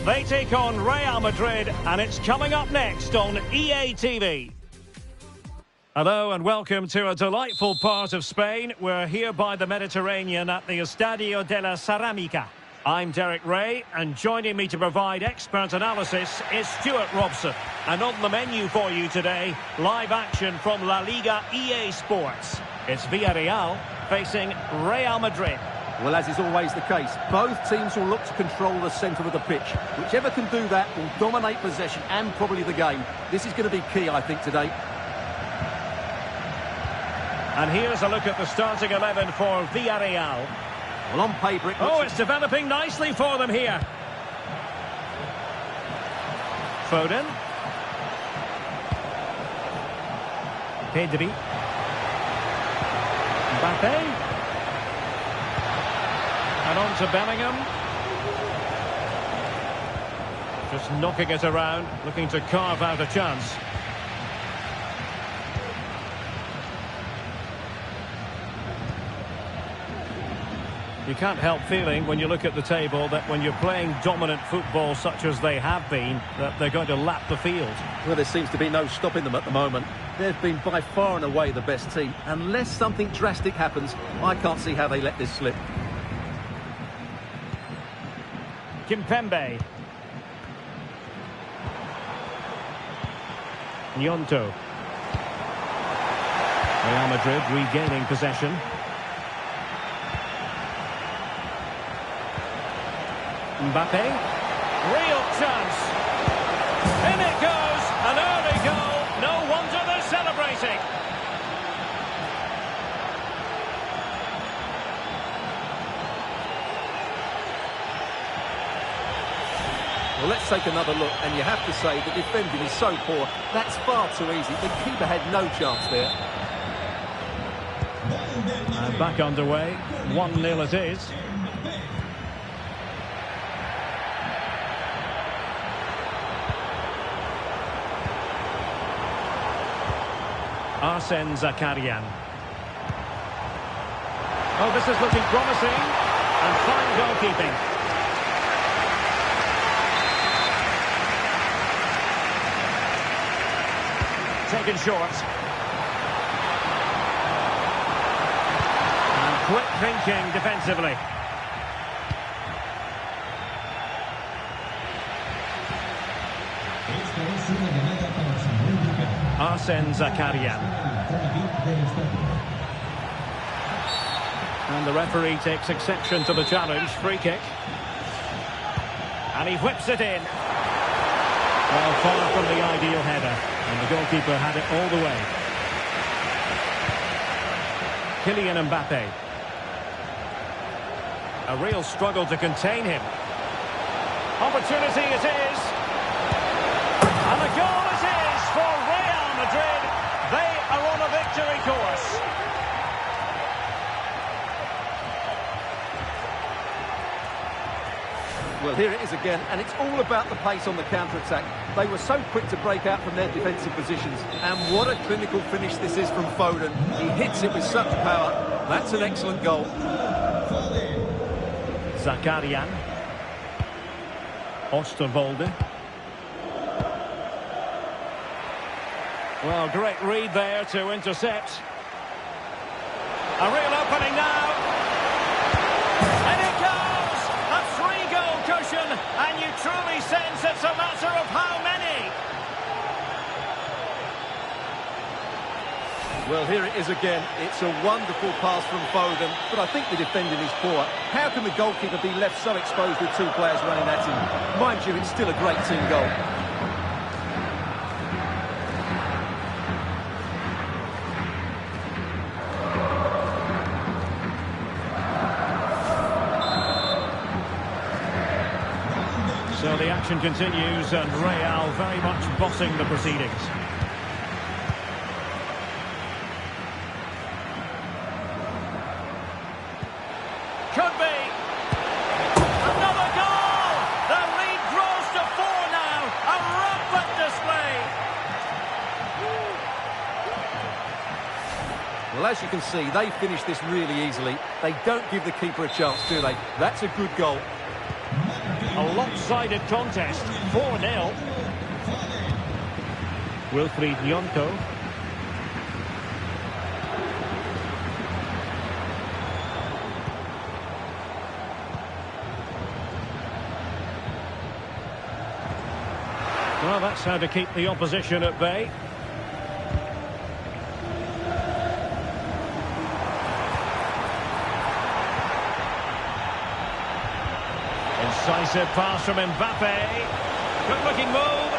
They take on Real Madrid, and it's coming up next on EA TV. Hello and welcome to a delightful part of Spain. We're here by the Mediterranean at the Estadio de la Ceramica. I'm Derek Ray, and joining me to provide expert analysis is Stuart Robson. And on the menu for you today, live action from La Liga EA Sports. It's Villarreal facing Real Madrid. Well, as is always the case, both teams will look to control the centre of the pitch. Whichever can do that will dominate possession and probably the game. This is going to be key, I think, today. And here's a look at the starting 11 for Villarreal. Well, on paper... it's developing nicely for them here. Foden. Pedri. Mbappe. And on to Bellingham. Just knocking it around, looking to carve out a chance. You can't help feeling, when you look at the table, that when you're playing dominant football such as they have been, that they're going to lap the field. Well, there seems to be no stopping them at the moment. They've been by far and away the best team. Unless something drastic happens, I can't see how they let this slip. Kimpembe. Nyonto. Real Madrid regaining possession. Mbappe. Real chance. In it goes. An early goal. No wonder they're celebrating. Well, let's take another look, and you have to say the defending is so poor. That's far too easy. The keeper had no chance there. And back underway. 1-0 it is. Arsene Zakarian. Oh, this is looking promising. And fine goalkeeping. Taken short. And quick thinking defensively. Arsene Zakarian. And the referee takes exception to the challenge. Free kick. And he whips it in. Well, far from the ideal header. And the goalkeeper had it all the way. Kylian Mbappe. A real struggle to contain him. Opportunity it is. And a goal it is for Real Madrid. They are on a victory course. Well, here it is again, and it's all about the pace on the counter-attack. They were so quick to break out from their defensive positions. And what a clinical finish this is from Foden. He hits it with such power. That's an excellent goal. Zakarian. Osterwolde. Well, great read there to intercept. A real opening now. And it goes! A 3-goal cushion, and you truly sense it's a matter of how many. Well, here it is again. It's a wonderful pass from Foden, but I think the defending is poor. How can the goalkeeper be left so exposed with two players running at him? Mind you, it's still a great team goal. So the action continues, and Real very much bossing the proceedings. Could be. Another goal! The lead grows to 4 now. A rampant display. Well, as you can see, they finish this really easily. They don't give the keeper a chance, do they? That's a good goal. A lopsided contest, 4-0. Wilfried Nyonko. Well, that's how to keep the opposition at bay. Incisive pass from Mbappe. Good-looking move.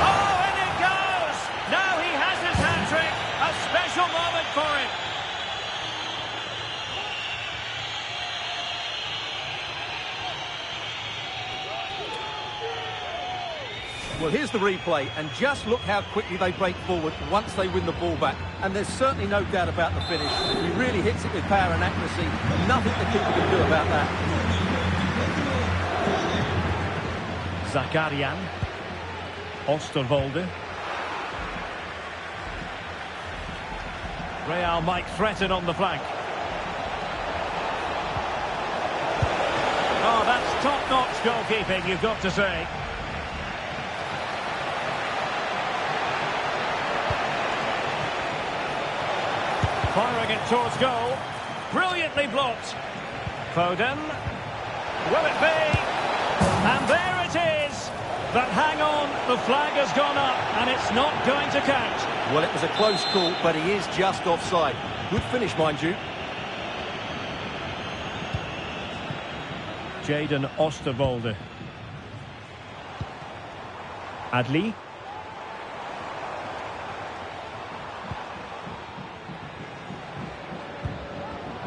Oh, and it goes! Now he has his hat-trick. A special moment for him. Well, here's the replay, and just look how quickly they break forward once they win the ball back. And there's certainly no doubt about the finish. He really hits it with power and accuracy. Nothing the keeper can do about that. Zakarian. Osterwolde. Real might threaten on the flank. Oh, that's top-notch goalkeeping, you've got to say. Firing it towards goal. Brilliantly blocked. Foden. Will it be? And there it is. But hang on, the flag has gone up and it's not going to count. Well, it was a close call, but he is just offside. Good finish, mind you. Jadon Osterwolde. Adli.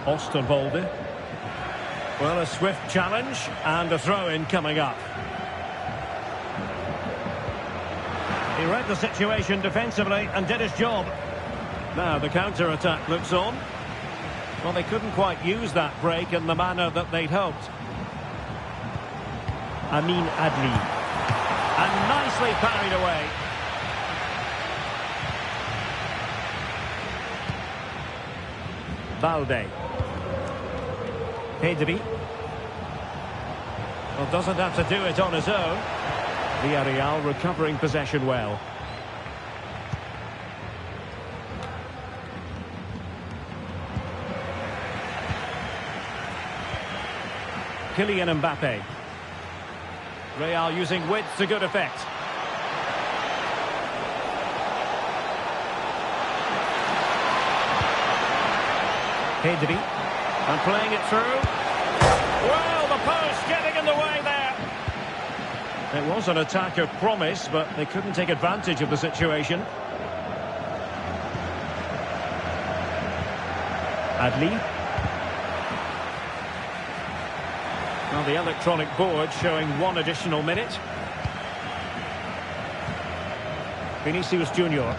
Osterwolde. Well, a swift challenge and a throw-in coming up. He read the situation defensively and did his job. Now the counter-attack looks on. Well, they couldn't quite use that break in the manner that they'd hoped. Amin Adli. And nicely parried away. Balde. Pedri. Well, doesn't have to do it on his own. Villarreal recovering possession well. Kylian Mbappe. Real using width to good effect. Pedri. And playing it through. Well, the post getting in the way there. It was an attack of promise, but they couldn't take advantage of the situation. Adli. Well, the electronic board showing one additional minute. Vinicius Junior.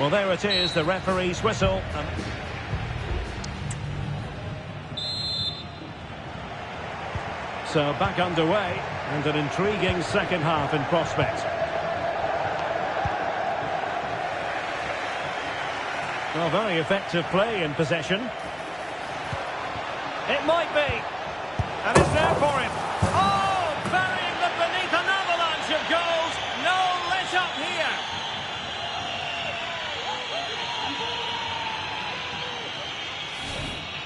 Well, there it is, the referee's whistle. So back underway, and an intriguing second half in prospect. Well, very effective play in possession. It might be. And it's there for him. Oh, burying them beneath an avalanche of goals. No let up here.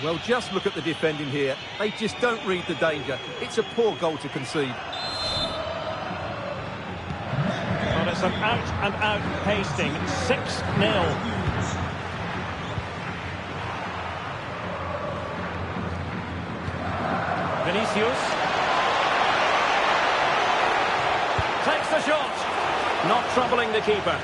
Well, just look at the defending here. They just don't read the danger. It's a poor goal to concede. Well, it's an out-and-out pasting. 6-0. Vinicius. Takes the shot. Not troubling the keeper.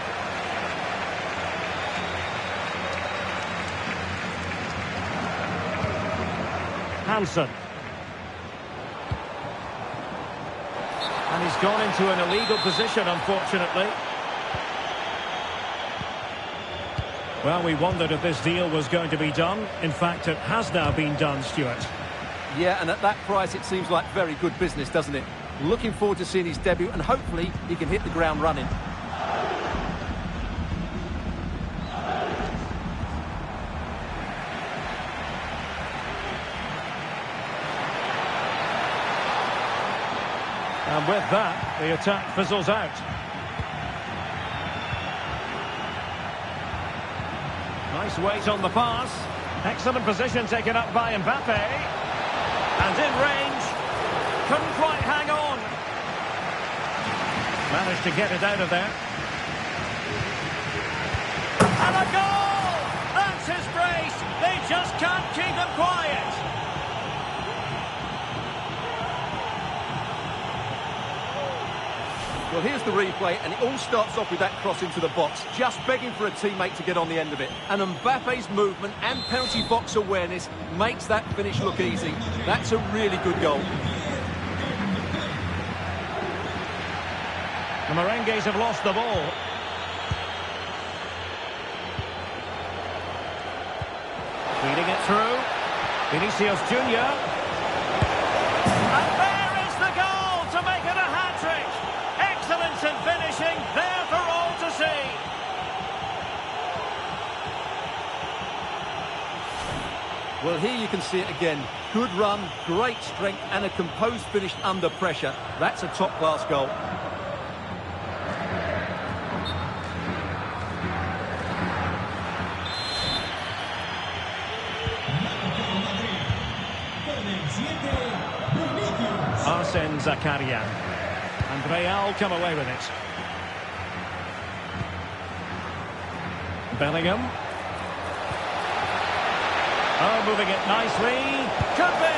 Hansen. And he's gone into an illegal position, unfortunately. Well, we wondered if this deal was going to be done. In fact, it has now been done, Stuart. Yeah, and at that price, it seems like very good business, doesn't it? Looking forward to seeing his debut, and hopefully he can hit the ground running. And with that, the attack fizzles out. Nice weight on the pass. Excellent position taken up by Mbappe. And in range. Couldn't quite hang on. Managed to get it out of there. And a goal! That's his brace. They just can't keep him quiet. Well, here's the replay, and it all starts off with that cross into the box, just begging for a teammate to get on the end of it. And Mbappe's movement and penalty box awareness makes that finish look easy. That's a really good goal. The Merengues have lost the ball. Feeding it through. Vinicius Junior. And there is the goal to make it a hat-trick. Excellence in finishing, there for all to see. Well, here you can see it again. Good run, great strength, and a composed finish under pressure. That's a top-class goal. Arsene Zakarian. And Real come away with it. Bellingham. Oh, moving it nicely. Could be.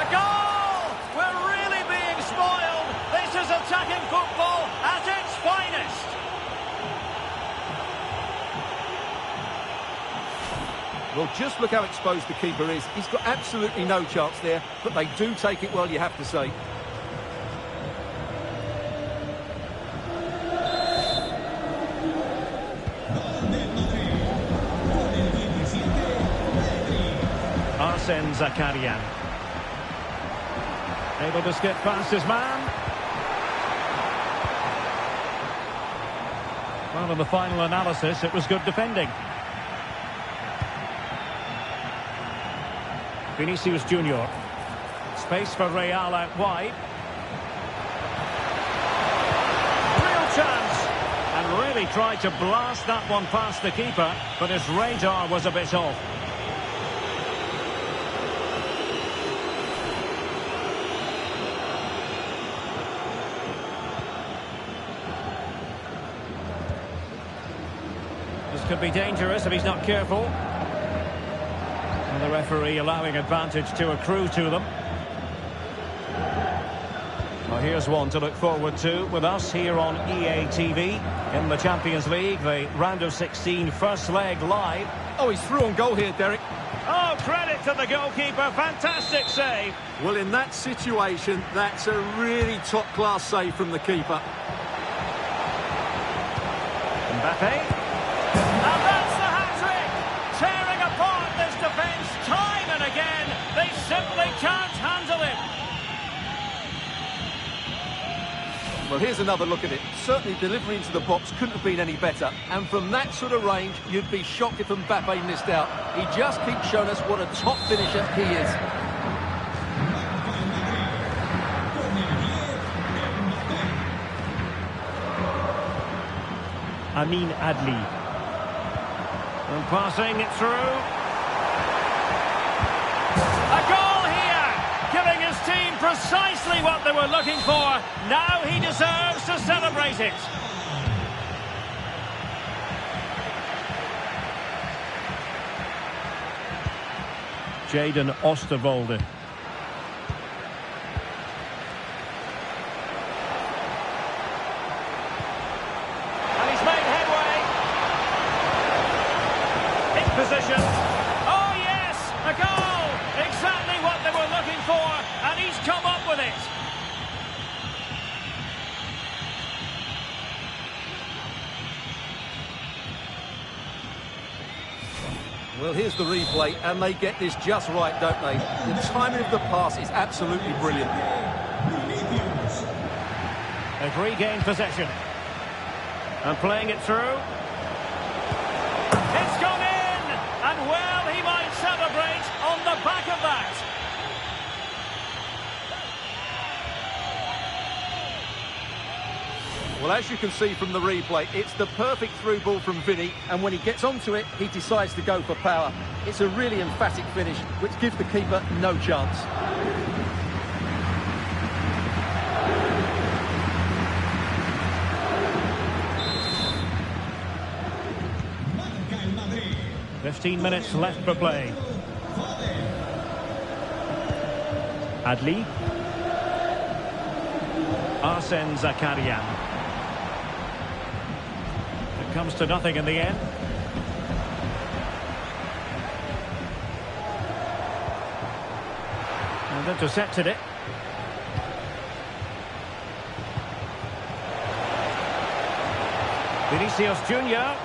A goal! We're really being spoiled. This is attacking football at its finest. Well, just look how exposed the keeper is. He's got absolutely no chance there, but they do take it well, you have to say. Arsene Zakarian. Able to skip past his man. Well, in the final analysis, it was good defending. Vinicius Junior. Space for Real out wide. Real chance. And really tried to blast that one past the keeper, but his radar was a bit off. This could be dangerous if he's not careful. And the referee allowing advantage to accrue to them. Well, here's one to look forward to with us here on EA TV in the Champions League, the round of 16 first leg live. Oh, he's through on goal here, Derek. Oh, credit to the goalkeeper, fantastic save. Well, in that situation, that's a really top-class save from the keeper. Mbappe. And that's the hat-trick! Tearing apart this defence time and again. They simply can't handle him. Well, here's another look at it. Certainly delivery into the box couldn't have been any better. And from that sort of range, you'd be shocked if Mbappe missed out. He just keeps showing us what a top finisher he is. Amin Adli. And passing it through. A goal here! Giving his team precisely what they were looking for. Now he deserves to celebrate it. Jadon Oosterwolde. Position. Oh yes, a goal! Exactly what they were looking for, and he's come up with it. Well, here's the replay, and they get this just right, don't they? The timing of the pass is absolutely brilliant. They've regained possession. And playing it through. It's gone in! And well, he might celebrate on the back of that. Well, as you can see from the replay, it's the perfect through ball from Vinny, and when he gets onto it, he decides to go for power. It's a really emphatic finish, which gives the keeper no chance. "15 minutes left for play. Adli. Arsene Zakarian. It comes to nothing in the end. And intercepted it. Vinicius Junior.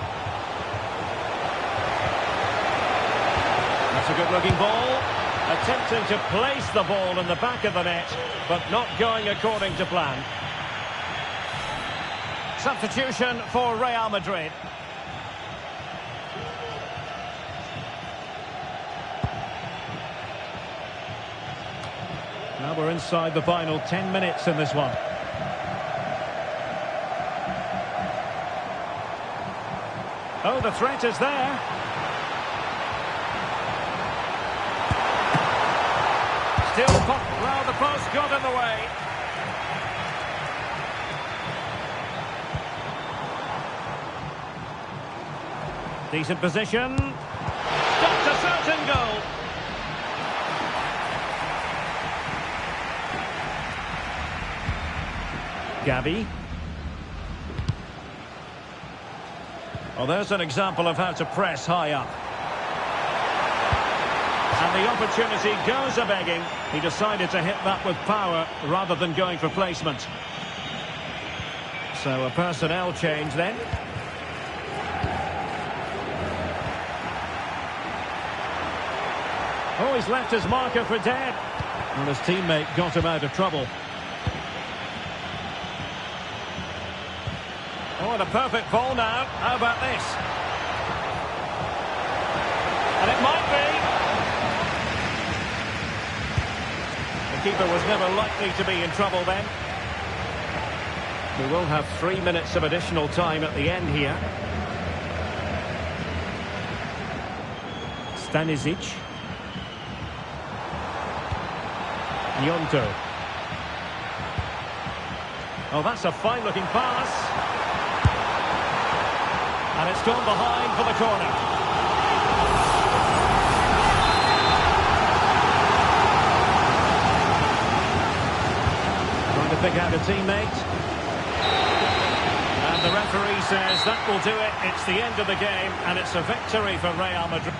That's a good-looking ball. Attempting to place the ball in the back of the net, but not going according to plan. Substitution for Real Madrid. Now we're inside the final 10 minutes in this one. Oh, the threat is there. Still pop. Well, the post got in the way. Decent position. Stopped a certain goal. Gavi. Well, there's an example of how to press high up. And the opportunity goes a-begging. He decided to hit that with power rather than going for placement. So a personnel change then. Oh, he's left his marker for dead. And his teammate got him out of trouble. Oh, and a perfect ball now. How about this? And it might be. The keeper was never likely to be in trouble then. We will have 3 minutes of additional time at the end here. Stanisic. Nyonto. Oh, that's a fine-looking pass. And it's gone behind for the corner. Trying to pick out a teammate. And the referee says that will do it. It's the end of the game, and it's a victory for Real Madrid.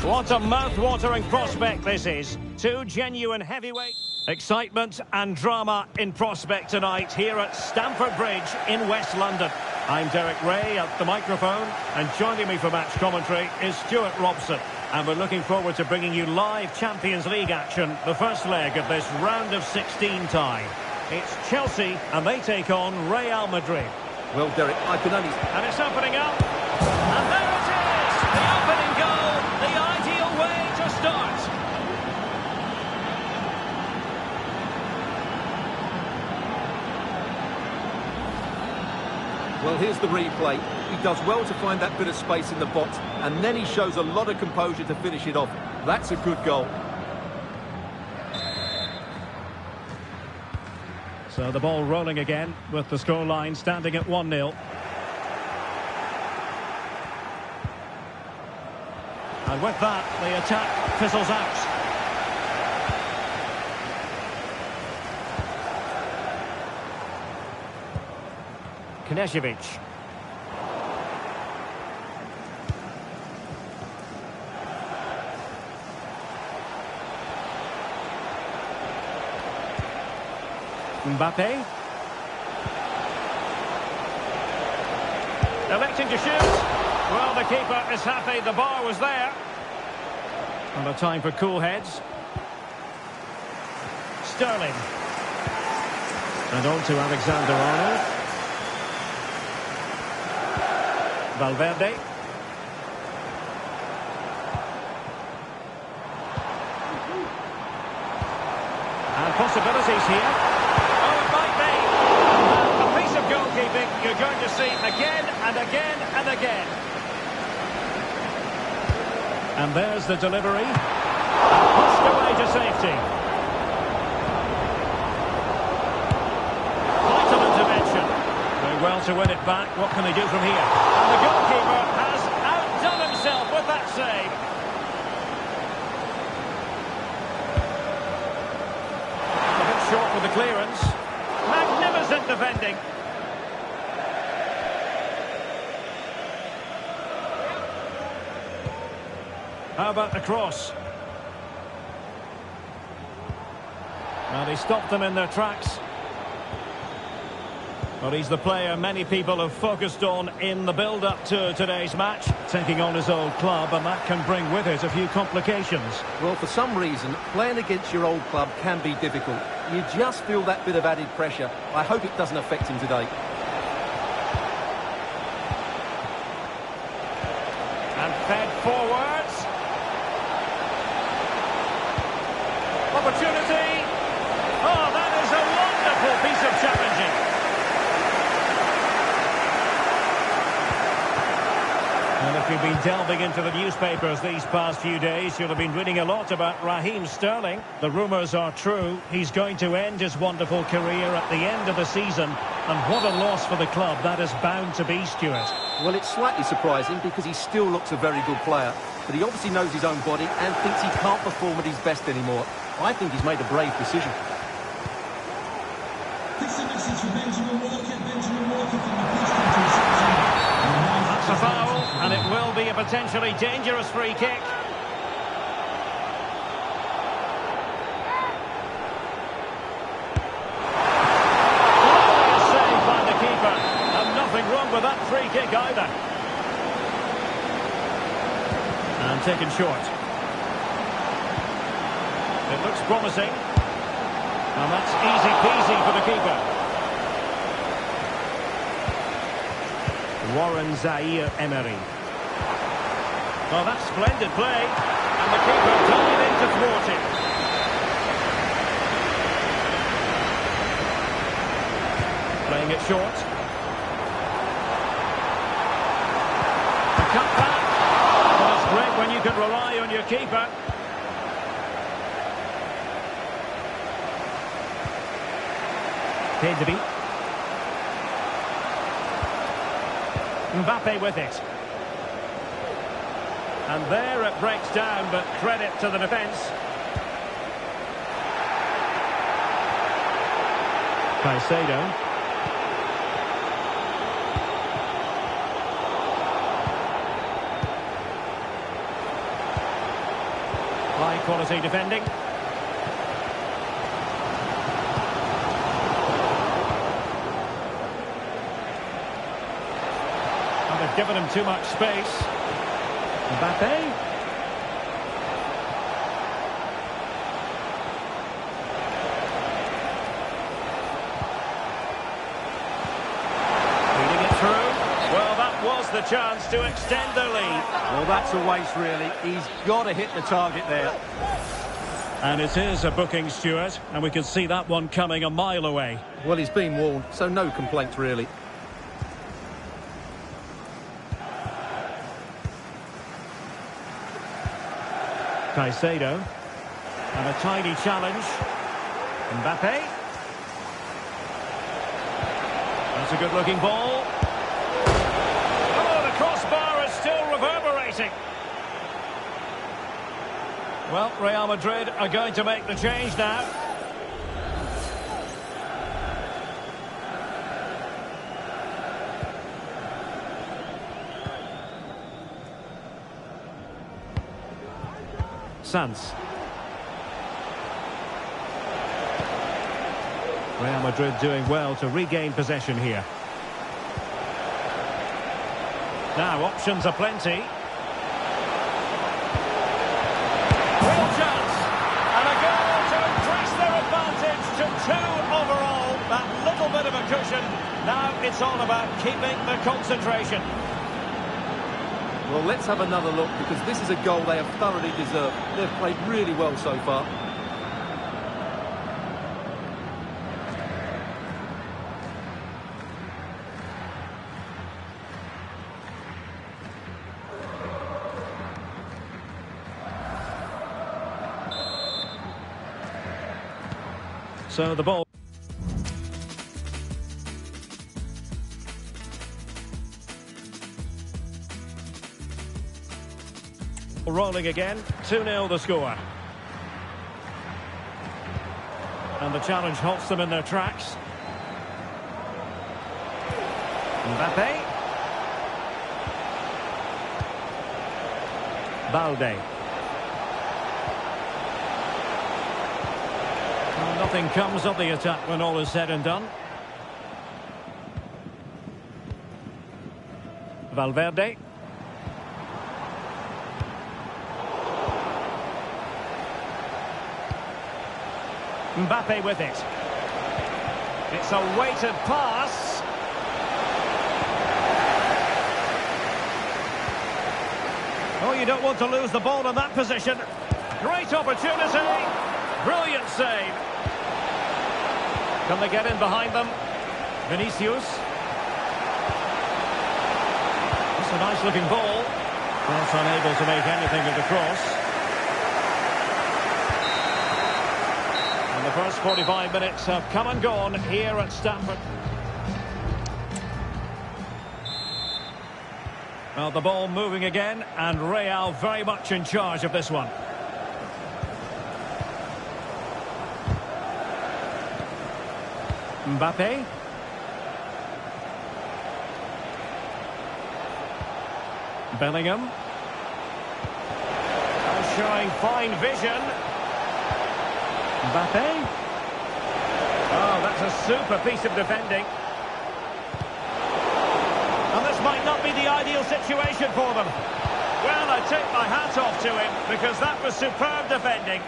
What a mouth-watering prospect this is. Two genuine heavyweights. Excitement and drama in prospect tonight here at Stamford Bridge in West London. I'm Derek Ray at the microphone, and joining me for match commentary is Stuart Robson. And we're looking forward to bringing you live Champions League action, the first leg of this round of 16 tie. It's Chelsea, and they take on Real Madrid. Well, Derek, I can only... And it's opening up. And there it is! The opening goal, the ideal way to start. Well, here's the replay. He does well to find that bit of space in the box, and then he shows a lot of composure to finish it off. That's a good goal. So the ball rolling again with the scoreline standing at 1-0. And with that, the attack fizzles out. Knežević. Mbappe. Electing to shoot. Well, the keeper is happy the bar was there. And a time for cool heads. Sterling. And on to Alexander-Arnold. Valverde. And possibilities here. Oh, it might be. A piece of goalkeeping you're going to see again and again and again. And there's the delivery. And pushed away to safety. Vital intervention. Very well to win it back. What can they do from here? And the goalkeeper has outdone himself with that save. A bit short with the clearance. Magnificent defending. How about the cross? Well, he stopped them in their tracks. Well, he's the player many people have focused on in the build-up to today's match, taking on his old club, and that can bring with it a few complications. Well, for some reason, playing against your old club can be difficult. You just feel that bit of added pressure. I hope it doesn't affect him today. And fed forwards. Opportunity. Oh, that is a wonderful piece of challenging. And if you've been delving into the newspapers these past few days, you'll have been reading a lot about Raheem Sterling. The rumours are true. He's going to end his wonderful career at the end of the season. And what a loss for the club that is bound to be, Stuart. Well, it's slightly surprising because he still looks a very good player. But he obviously knows his own body and thinks he can't perform at his best anymore. I think he's made a brave decision. This is a message for Benjamin Walker. Benjamin Walker from the That's a foul, and it will be a potentially dangerous free kick. Glorious save by the keeper, and nothing wrong with that free kick either. And taken short. It looks promising. And that's easy peasy for the keeper. Warren Zaire-Emery. Well, that's splendid play. And the keeper dived in to thwart it. Playing it short. The cut back. Well, it's great when you can rely on your keeper. Pedri. Mbappe with it. And there it breaks down, but credit to the defence. Caicedo. High quality defending. They've given him too much space. Mbappe. Feeding it through. Well, that was the chance to extend the lead. Well, that's a waste, really. He's got to hit the target there. And it is a booking, Stuart, and we can see that one coming a mile away. Well, he's been warned, so no complaints, really. Caicedo. And a tiny challenge. Mbappe. That's a good-looking ball. Oh, the crossbar is still reverberating. Well, Real Madrid are going to make the change now. Sanz. Real Madrid doing well to regain possession here. Now options are plenty. Real chance. And a goal to increase their advantage to 2 overall. That little bit of a cushion. Now it's all about keeping the concentration. Well, let's have another look, because this is a goal they have thoroughly deserved. They've played really well so far. So the ball. Rolling again, 2-0 the score. And the challenge halts them in their tracks. Mbappe. Balde. Well, nothing comes of the attack when all is said and done. Valverde. Mbappe with it. It's a weighted pass. Oh, you don't want to lose the ball in that position. Great opportunity. Brilliant save. Can they get in behind them? Vinicius. It's a nice looking ball. But unable to make anything of the cross. The first 45 minutes have come and gone here at Stamford. Well, the ball moving again, and Real very much in charge of this one. Mbappe. Bellingham. Showing fine vision. Mbappe. Oh, that's a super piece of defending. And this might not be the ideal situation for them. Well, I take my hat off to him, because that was superb defending.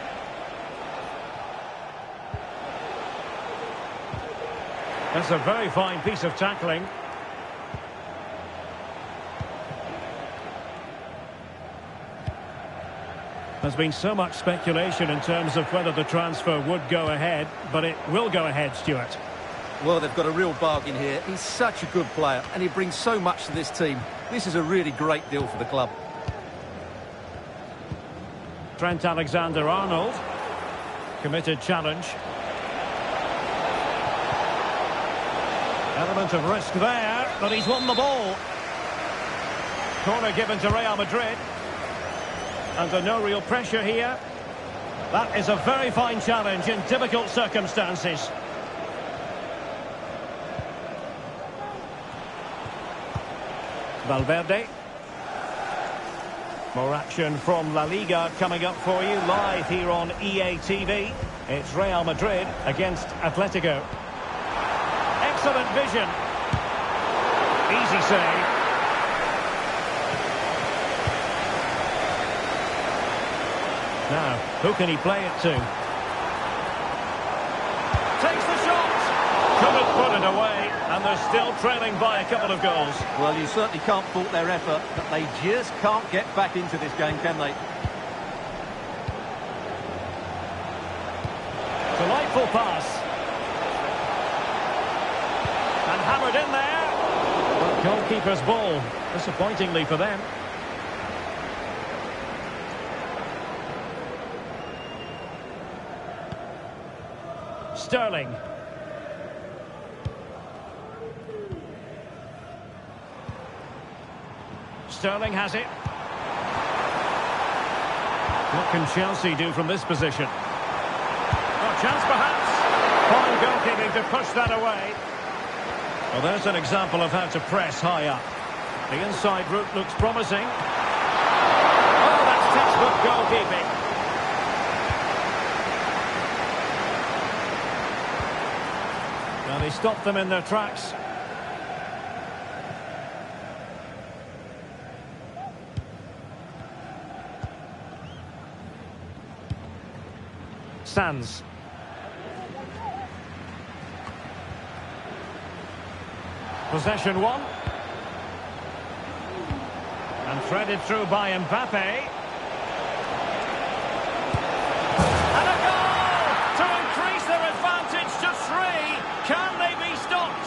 That's a very fine piece of tackling. There's been so much speculation in terms of whether the transfer would go ahead, but it will go ahead, Stuart. Well, they've got a real bargain here. He's such a good player, and he brings so much to this team. This is a really great deal for the club. Trent Alexander-Arnold. Committed challenge. Element of risk there, but he's won the ball. Corner given to Real Madrid. Under no real pressure here. That is a very fine challenge in difficult circumstances. Valverde. More action from La Liga coming up for you live here on EA TV. It's Real Madrid against Atletico. Excellent vision. Easy save. Now, who can he play it to? Takes the shot! Couldn't put it away, and they're still trailing by a couple of goals. Well, you certainly can't fault their effort, but they just can't get back into this game, can they? Delightful pass. And hammered in there. Well, goalkeeper's ball, disappointingly for them. Sterling. Sterling has it. What can Chelsea do from this position? A chance perhaps. Fine goalkeeping to push that away. Well, there's an example of how to press high up. The inside route looks promising. Oh, that's textbook goalkeeping. They stopped them in their tracks. Sands. Possession one. And threaded through by Mbappe. And a goal to increase their advantage to 3. Can they be stopped?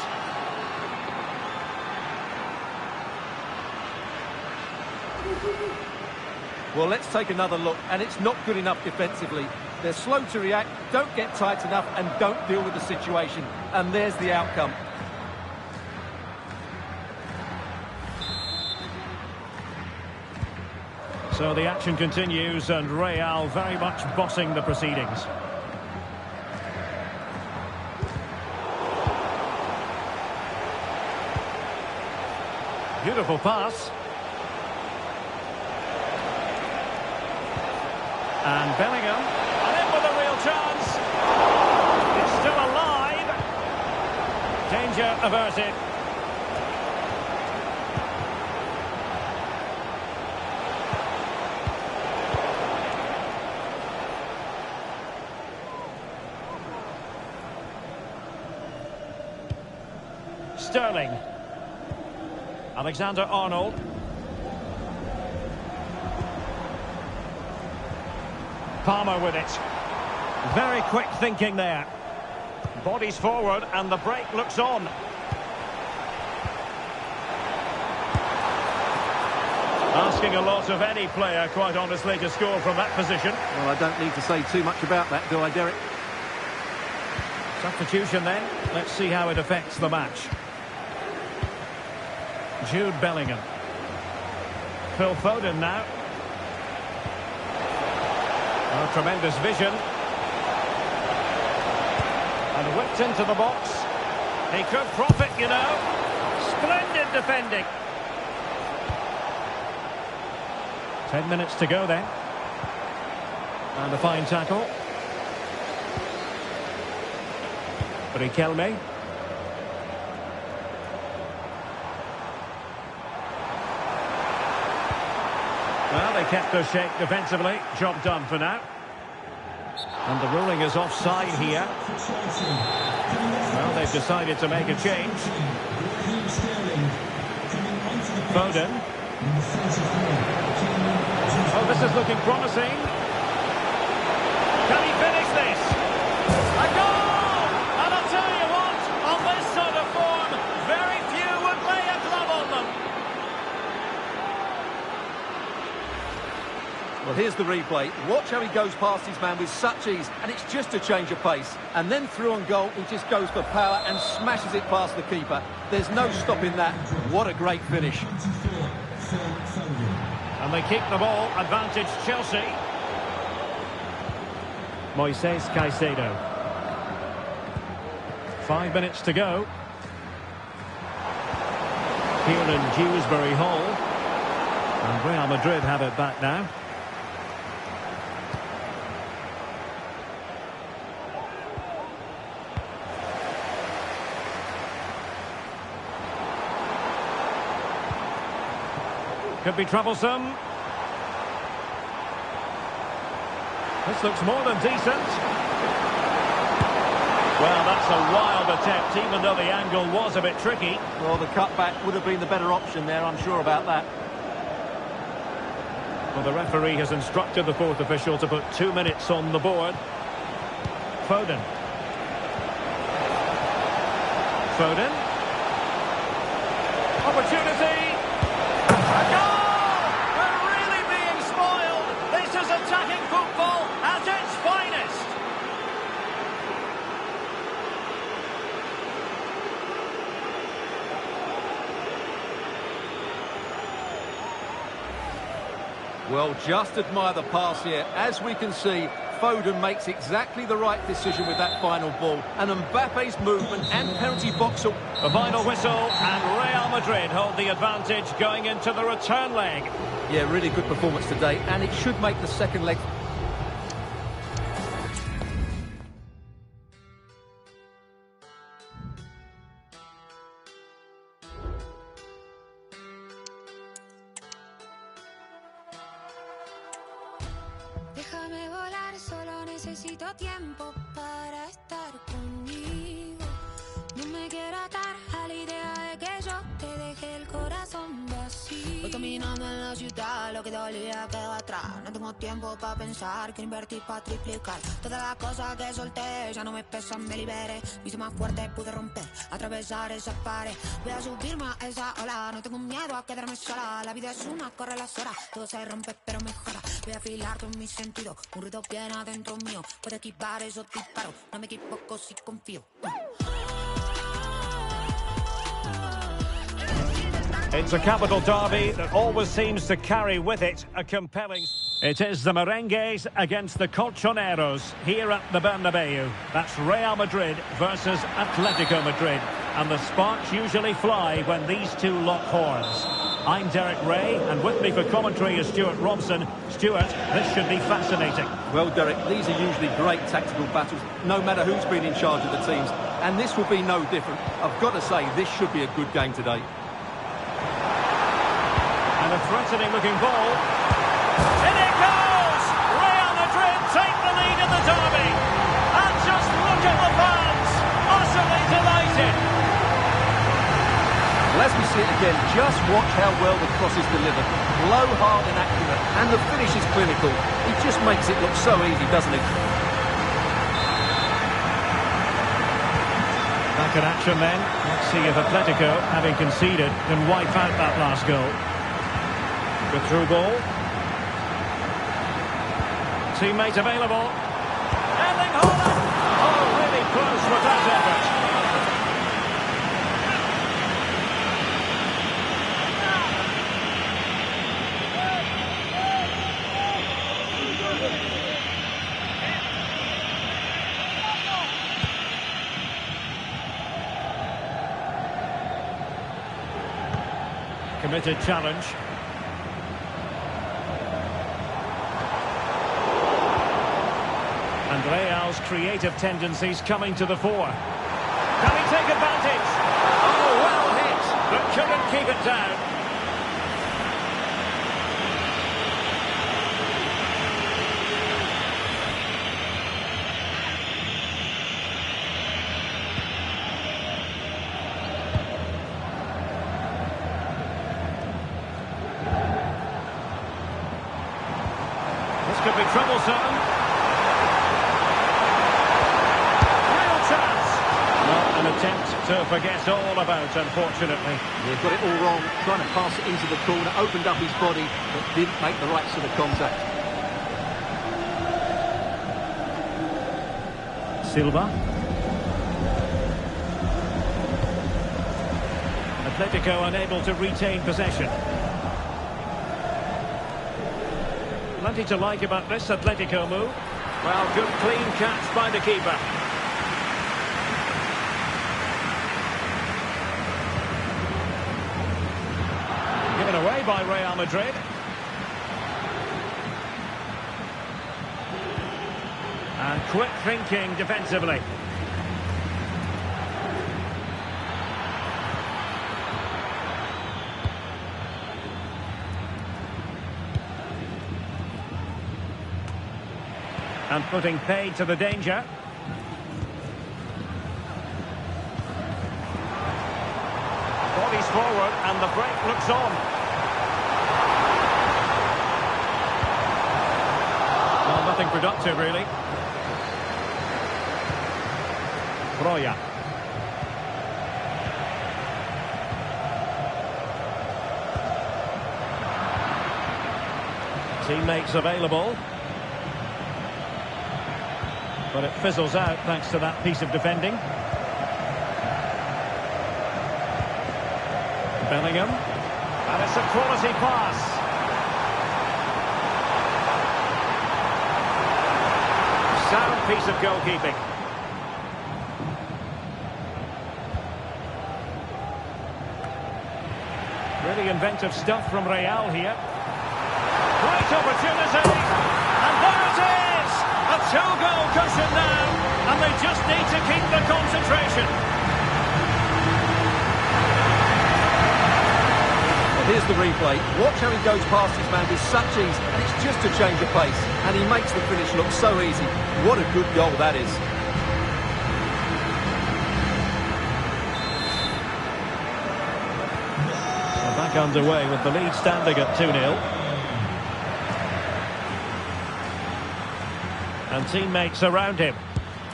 Well, let's take another look, and it's not good enough defensively. They're slow to react, don't get tight enough, and don't deal with the situation. And there's the outcome. So the action continues, and Real very much bossing the proceedings. Beautiful pass. And Bellingham, and in with a real chance. It's still alive. Danger averted. Sterling. Alexander-Arnold. Palmer with it. Very quick thinking there. Bodies forward and the break looks on. Asking a lot of any player, quite honestly, to score from that position. Well, I don't need to say too much about that, do I, Derek? Substitution then. Let's see how it affects the match. Jude Bellingham. Phil Foden now. Oh, tremendous vision. And whipped into the box. He could profit, you know. Splendid defending. 10 minutes to go then. And a fine tackle. Riquelme. Well, they kept their shape defensively. Job done for now. And the ruling is offside here. Well, they've decided to make a change. Foden. Oh, this is looking promising. Can he finish this? A goal! And I'll tell you what, on this sort of form, very few would lay a glove on them. Well, here's the replay. Watch how he goes past his man with such ease, and it's just a change of pace. And then through on goal, he just goes for power and smashes it past the keeper. There's no stopping that. What a great finish. And they keep the ball, advantage Chelsea. Moises Caicedo. 5 minutes to go. Here in Dewsbury Hall. And Real Madrid have it back now. Could be troublesome. This looks more than decent. Well, that's a wild attempt, even though the angle was a bit tricky. Well, the cutback would have been the better option there, I'm sure about that. Well, the referee has instructed the fourth official to put 2 minutes on the board. Foden. Foden. Opportunity. A goal! We're really being spoiled. This is attacking football at its finest. Well, just admire the pass here. As we can see, Foden makes exactly the right decision with that final ball. And Mbappe's movement and penalty box. The final whistle, and Real Madrid hold the advantage going into the return leg. Yeah, really good performance today, and it should make the second leg. Déjame volar, solo necesito tiempo para estar conmigo. No me quiero atar a la idea de que yo te deje el corazón vacío. Voy caminando en la ciudad, lo que dolía quedó atrás. No tengo tiempo para pensar, quiero invertir para triplicar. Todas las cosas que solté ya no me pesan, me liberé. Me hice más fuerte, pude romper, atravesar esa pared. Voy a subirme a esa ola, no tengo miedo a quedarme sola. La vida es una, corre las horas, todo se rompe pero mejora. Voy a afilar con mis sentidos, un ruido bien adentro mío. Puedo esquivar esos disparos, no me equivoco si confío. It's a capital derby that always seems to carry with it a compelling... It is the Merengues against the Colchoneros here at the Bernabeu. That's Real Madrid versus Atletico Madrid. And the sparks usually fly when these two lock horns. I'm Derek Ray, and with me for commentary is Stuart Robson. Stuart, this should be fascinating. Well, Derek, these are usually great tactical battles, no matter who's been in charge of the teams. And this will be no different. I've got to say, this should be a good game today. And a threatening-looking ball. In it goes! Real Madrid take the lead in the derby. And just look at the fans, utterly delighted. Well, as we see it again, just watch how well the cross is delivered. Low, hard and accurate, and the finish is clinical. He just makes it look so easy, doesn't he? Back in action then. Let's see if Atletico, having conceded, can wipe out that last goal. The through ball. Teammate available. Erling Haaland! Oh, really close with that effort. Committed challenge. And Real's creative tendencies coming to the fore. Can he take advantage? Oh, well hit, but couldn't keep it down. This could be troublesome. An attempt to forget all about, unfortunately. He got it all wrong, trying to pass it into the corner, opened up his body, but didn't make the right sort of contact. Silva. Atletico unable to retain possession. Plenty to like about this Atletico move. Well, good clean catch by the keeper. Given away by Real Madrid. And quick thinking defensively. And putting paid to the danger. Bodies forward and the break looks on. Well, nothing productive really. Broya. Teammates available. But it fizzles out thanks to that piece of defending. Bellingham. And it's a quality pass. Sound piece of goalkeeping. Really inventive stuff from Real here. Great opportunity. And there it is! A two-goal cushion now. And they just need to keep the concentration. Here's the replay. Watch how he goes past his man with such ease, and it's just a change of pace. And he makes the finish look so easy. What a good goal that is. So back underway with the lead standing at 2-0. And teammates around him.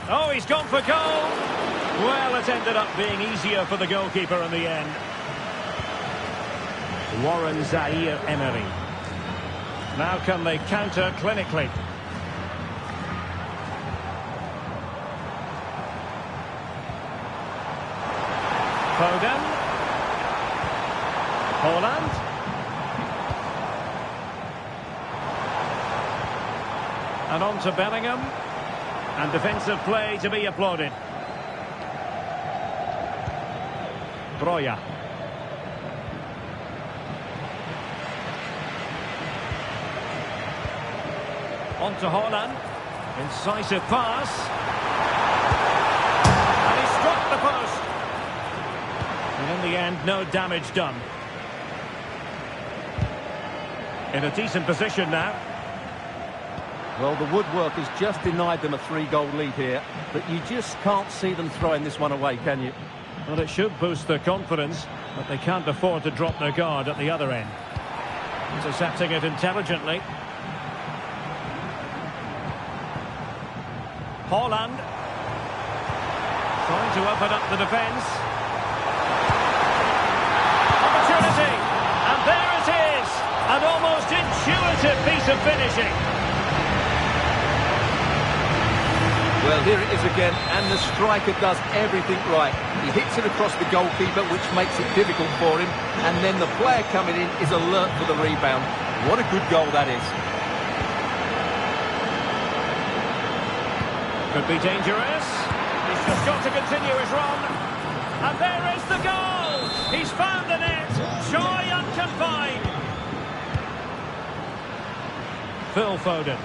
Oh, he's gone for goal! Well, it ended up being easier for the goalkeeper in the end. Warren Zaire-Emery. Now can they counter clinically? Foden. Holland. And on to Bellingham. And defensive play to be applauded. Broja. On to Holland. Incisive pass. And he struck the post. And in the end, no damage done. In a decent position now. Well, the woodwork has just denied them a 3-goal lead here, but you just can't see them throwing this one away, can you? Well, it should boost their confidence, but they can't afford to drop their guard at the other end. Intercepting it intelligently. Holland. Trying to open up the defence. Opportunity! And there it is! An almost intuitive piece of finishing. Well, here it is again, and the striker does everything right. He hits it across the goalkeeper, which makes it difficult for him, and then the player coming in is alert for the rebound. What a good goal that is. Could be dangerous. He's just got to continue his run. And there is the goal! He's found the net! Joy unconfined! Phil Foden.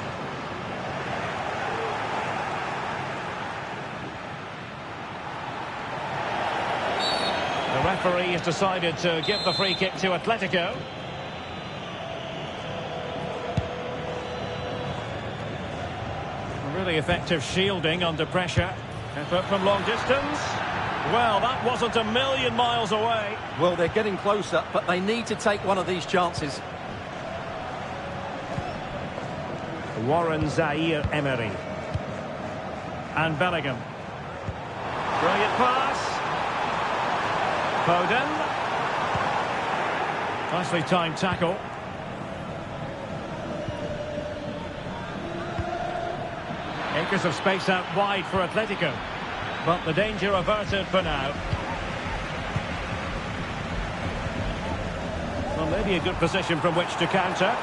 The referee has decided to give the free kick to Atletico. Really effective shielding under pressure. Effort from long distance. Well, that wasn't a million miles away. Well, they're getting closer, but they need to take one of these chances. Warren Zaire-Emery. And Bellingham. Brilliant pass. Foden. Nicely timed tackle. Acres of space out wide for Atletico. But the danger averted for now. Well, maybe a good position from which to counter.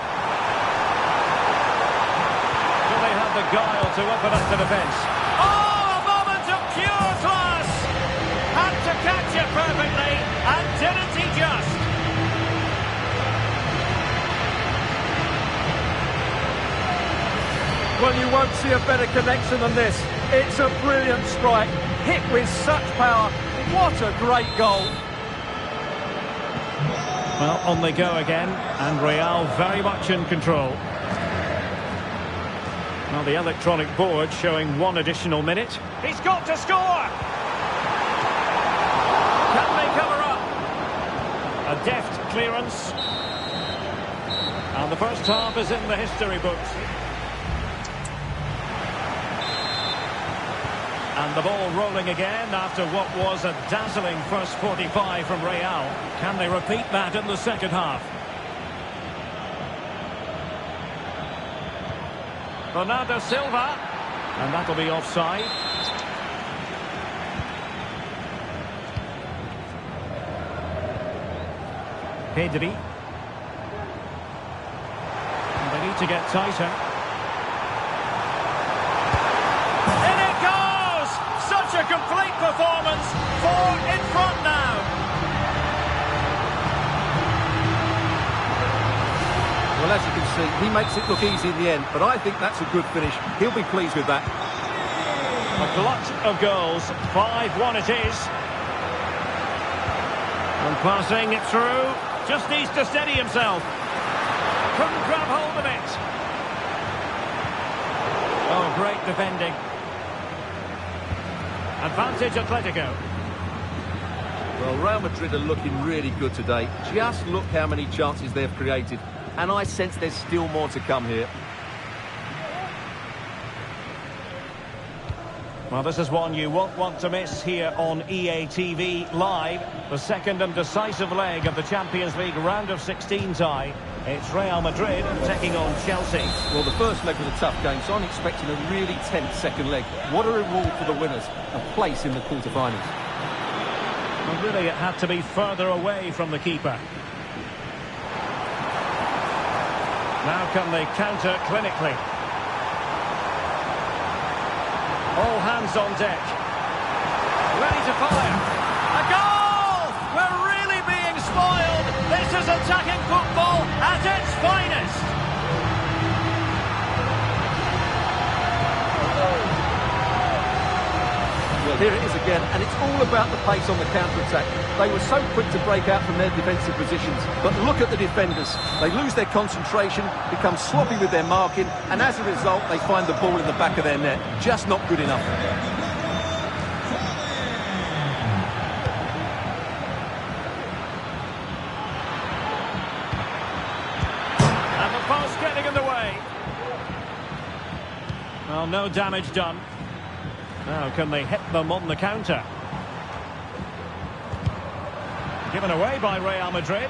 Do they have the guile to open up the defence? Oh, a moment of pure class! Had to catch it perfectly, and didn't he just? Well, you won't see a better connection than this. It's a brilliant strike, hit with such power. What a great goal. Well, on they go again, and Real very much in control. Now the electronic board showing one additional minute. He's got to score! Can they cover up? A deft clearance. And the first half is in the history books. And the ball rolling again after what was a dazzling first 45 from Real. Can they repeat that in the second half? Bernardo Silva. And that'll be offside. Pedri. And they need to get tighter. A complete performance, 4 in front now. Well, as you can see, he makes it look easy in the end, but I think that's a good finish. He'll be pleased with that. A glut of goals, 5-1 it is. And passing it through. Just needs to steady himself. Couldn't grab hold of it. Oh, great defending. Advantage Atletico. Well, Real Madrid are looking really good today. Just look how many chances they've created. And I sense there's still more to come here. Well, this is one you won't want to miss here on EA TV Live. The second and decisive leg of the Champions League round of 16 tie. It's Real Madrid taking on Chelsea. Well, the first leg was a tough game, so I'm expecting a really tense second leg. What a reward for the winners, a place in the quarter-finals. Well, really, it had to be further away from the keeper. Now can they counter clinically? All hands on deck. Ready to fire. A goal! We're really being spoiled. This is attacking football at its finest. Well, here it is again, and it's all about the pace on the counter-attack. They were so quick to break out from their defensive positions. But look at the defenders. They lose their concentration, become sloppy with their marking, and as a result, they find the ball in the back of their net. Just not good enough. And the pass getting in the way. Well, no damage done. Now, can they hit them on the counter? Given away by Real Madrid.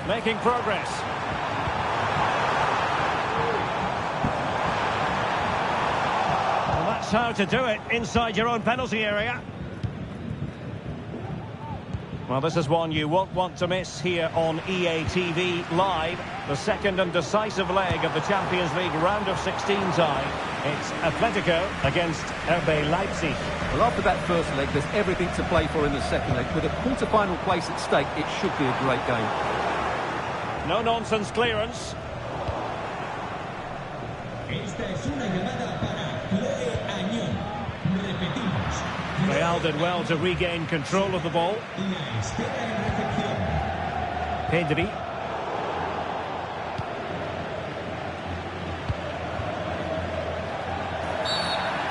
Making progress. Well, that's how to do it inside your own penalty area. Well, this is one you won't want to miss here on EA TV Live. The second and decisive leg of the Champions League round of 16 tie. It's Atletico against RB Leipzig. Well, after that first leg, there's everything to play for in the second leg. With a quarter-final place at stake, it should be a great game. No-nonsense clearance. Esta es una llamada para Chloe Añón. Repetimos. Real did well to regain control of the ball. La espera en recepción. Pedri.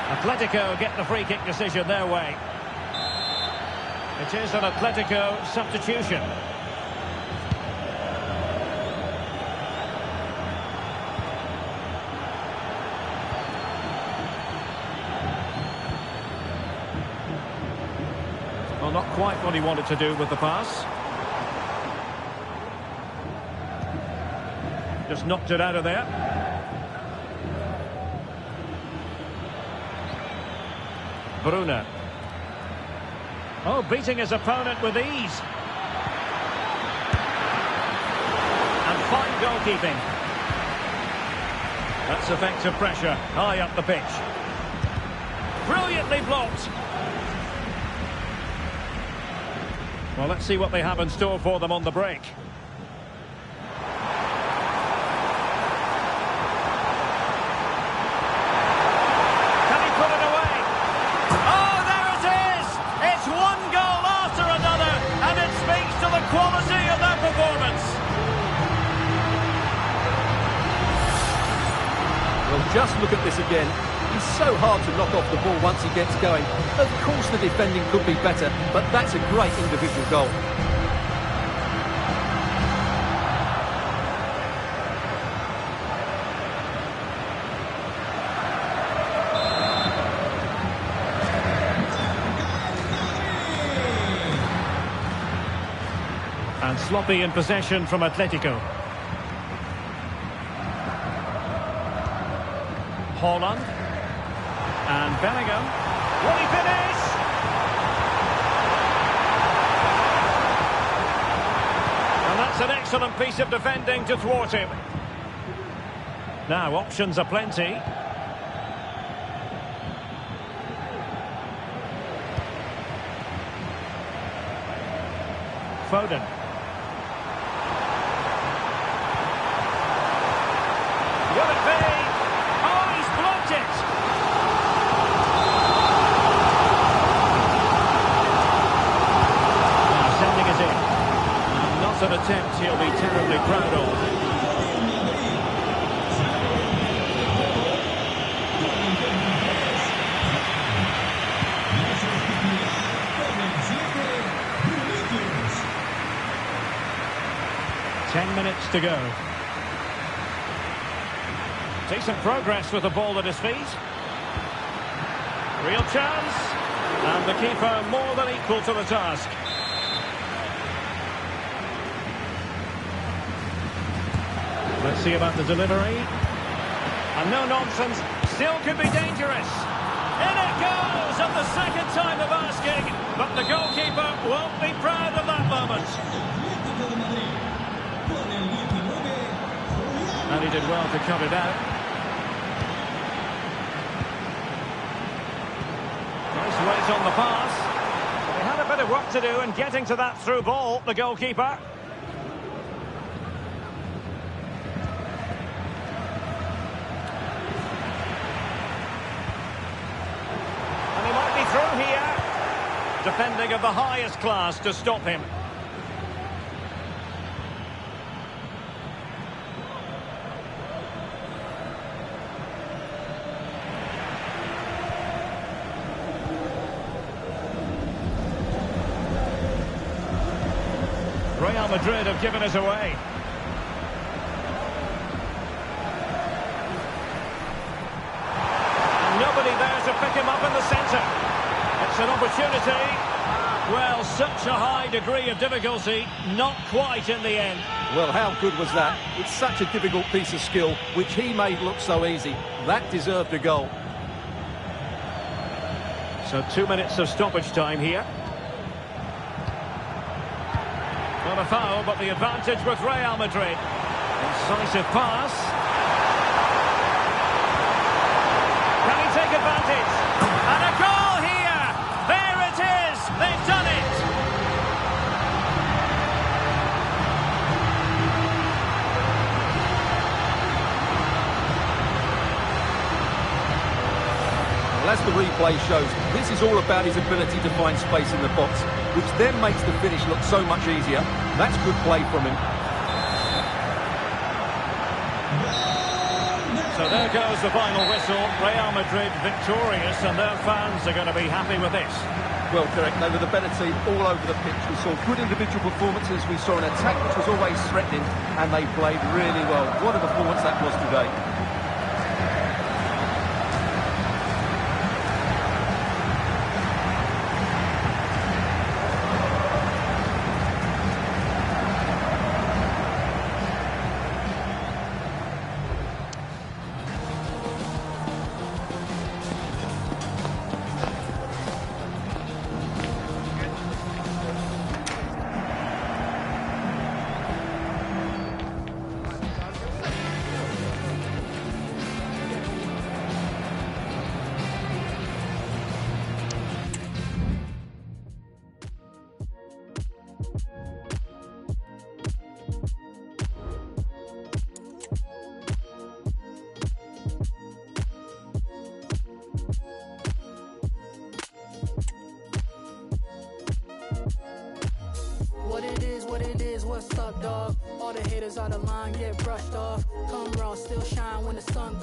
Atletico get the free kick decision their way. It is an Atletico substitution. Well, not quite what he wanted to do with the pass. Just knocked it out of there. Bruna. Oh, beating his opponent with ease. And fine goalkeeping. That's effective pressure, high up the pitch. Brilliantly blocked. Well, let's see what they have in store for them on the break. Can he put it away? Oh, there it is! It's one goal after another, and it speaks to the quality of their performance. Well, just look at this again. He's so hard to knock off the ball once he gets going. Of course the defending could be better, but that's a great individual goal. And sloppy in possession from Atletico. Haaland. And Bellingham. Will he finish? And that's an excellent piece of defending to thwart him. Now, options are plenty. Foden. Will it be? Oh, he's blocked it! Not an attempt he'll be terribly proud of. Minutes to go. Decent progress with the ball at his feet. Real chance. And the keeper more than equal to the task. Let's see about the delivery. And no nonsense. Still could be dangerous. In it goes at the second time of asking. But the goalkeeper won't be proud of that moment. And he did well to cut it out. Nice weight on the pass. But he had a bit of work to do in getting to that through ball, the goalkeeper. And he might be through here. Defending of the highest class to stop him. Real Madrid have given us away. And nobody there to pick him up in the centre. It's an opportunity. Well, such a high degree of difficulty, not quite in the end. Well, how good was that? It's such a difficult piece of skill, which he made look so easy. That deserved a goal. So 2 minutes of stoppage time here. Not a foul, but the advantage with Real Madrid. Incisive pass. Can he take advantage? And a goal here! There it is! They've done it! Well, as the replay shows, this is all about his ability to find space in the box, which then makes the finish look so much easier. That's good play from him. So there goes the final whistle. Real Madrid victorious, and their fans are going to be happy with this. Well, correct. They were the better team all over the pitch. We saw good individual performances. We saw an attack which was always threatening, and they played really well. What a performance that was today. What's up, dog? All the haters out of line get brushed off. Come raw, still shine when the sun